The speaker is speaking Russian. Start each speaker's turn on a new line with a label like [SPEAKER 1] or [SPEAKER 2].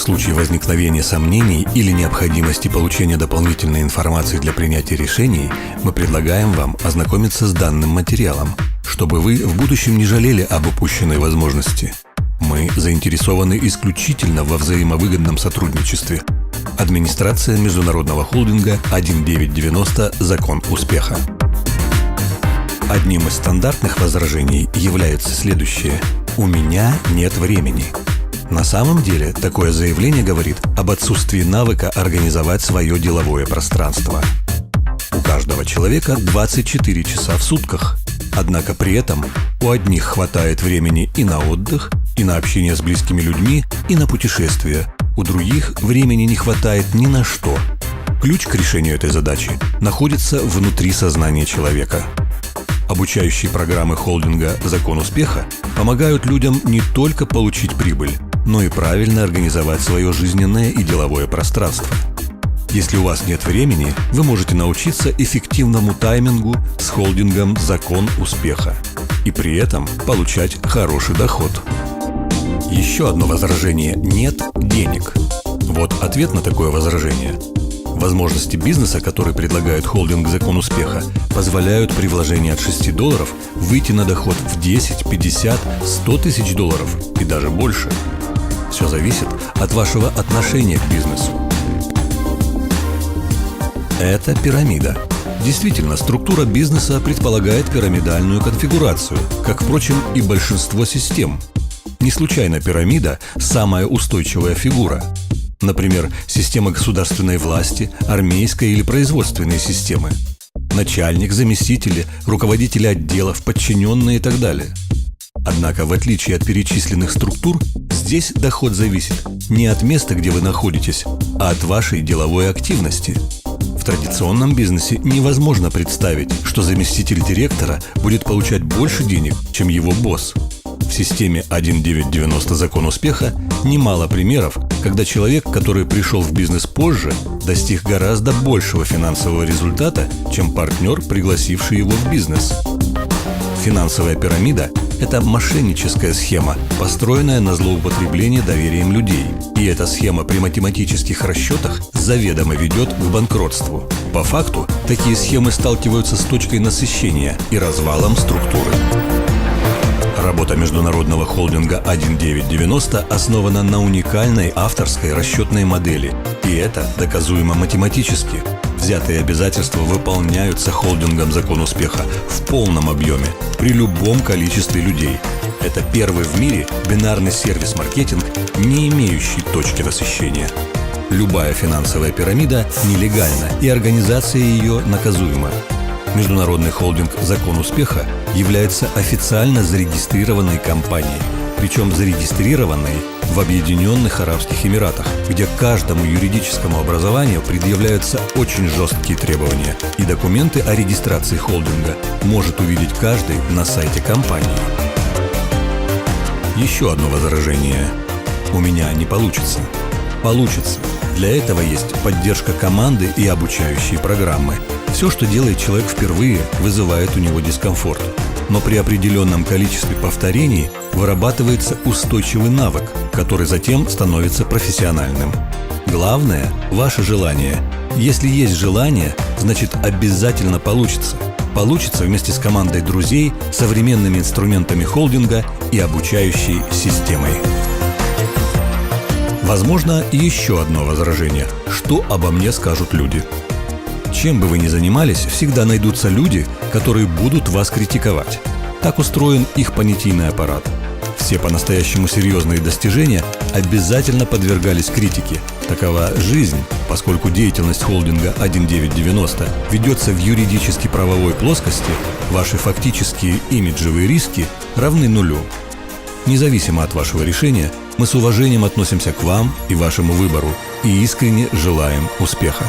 [SPEAKER 1] случае возникновения сомнений или необходимости получения дополнительной информации для принятия решений, мы предлагаем вам ознакомиться с данным материалом, чтобы вы в будущем не жалели об упущенной возможности. Мы заинтересованы исключительно во взаимовыгодном сотрудничестве. Администрация международного холдинга 1990 «Закон успеха». Одним из стандартных возражений является следующее: «У меня нет времени». На самом деле, такое заявление говорит об отсутствии навыка организовать свое деловое пространство. У каждого человека 24 часа в сутках. Однако при этом у одних хватает времени и на отдых, и на общение с близкими людьми, и на путешествия. У других времени не хватает ни на что. Ключ к решению этой задачи находится внутри сознания человека. Обучающие программы холдинга «Закон успеха» помогают людям не только получить прибыль, но и правильно организовать свое жизненное и деловое пространство. Если у вас нет времени, вы можете научиться эффективному таймингу с холдингом «Закон успеха» и при этом получать хороший доход. Еще одно возражение – нет денег. Вот ответ на такое возражение. Возможности бизнеса, который предлагает холдинг «Закон успеха», позволяют при вложении от $6 выйти на доход в 10, 50, 100 тысяч долларов и даже больше. Все зависит от вашего отношения к бизнесу. Это пирамида. Действительно, структура бизнеса предполагает пирамидальную конфигурацию, как, впрочем, и большинство систем. Не случайно пирамида – самая устойчивая фигура. Например, система государственной власти, армейской или производственной системы. Начальник, заместители, руководители отделов, подчиненные и так далее. Однако, в отличие от перечисленных структур, здесь доход зависит не от места, где вы находитесь, а от вашей деловой активности. В традиционном бизнесе невозможно представить, что заместитель директора будет получать больше денег, чем его босс. В системе 1990 «Закон успеха» немало примеров, когда человек, который пришел в бизнес позже, достиг гораздо большего финансового результата, чем партнер, пригласивший его в бизнес. Финансовая пирамида – это мошенническая схема, построенная на злоупотреблении доверием людей. И эта схема при математических расчетах заведомо ведет к банкротству. По факту, такие схемы сталкиваются с точкой насыщения и развалом структуры. Работа международного холдинга 1990 основана на уникальной авторской расчетной модели. И это доказуемо математически. Взятые обязательства выполняются холдингом «Закон успеха» в полном объеме, при любом количестве людей. Это первый в мире бинарный сервис-маркетинг, не имеющий точки насыщения. Любая финансовая пирамида нелегальна, и организация ее наказуема. Международный холдинг «Закон успеха» является официально зарегистрированной компанией, причем зарегистрированной в Объединенных Арабских Эмиратах, где каждому юридическому образованию предъявляются очень жесткие требования, и документы о регистрации холдинга может увидеть каждый на сайте компании. Еще одно возражение. У меня не получится. Получится. Для этого есть поддержка команды и обучающие программы. Все, что делает человек впервые, вызывает у него дискомфорт. Но при определенном количестве повторений вырабатывается устойчивый навык, который затем становится профессиональным. Главное – ваше желание. Если есть желание, значит обязательно получится. Получится вместе с командой друзей, современными инструментами холдинга и обучающей системой. Возможно, еще одно возражение. Что обо мне скажут люди? Чем бы вы ни занимались, всегда найдутся люди, которые будут вас критиковать. Так устроен их понятийный аппарат. Все по-настоящему серьезные достижения обязательно подвергались критике. Такова жизнь, поскольку деятельность холдинга 1990 ведется в юридически-правовой плоскости, ваши фактические имиджевые риски равны нулю. Независимо от вашего решения, мы с уважением относимся к вам и вашему выбору и искренне желаем успеха.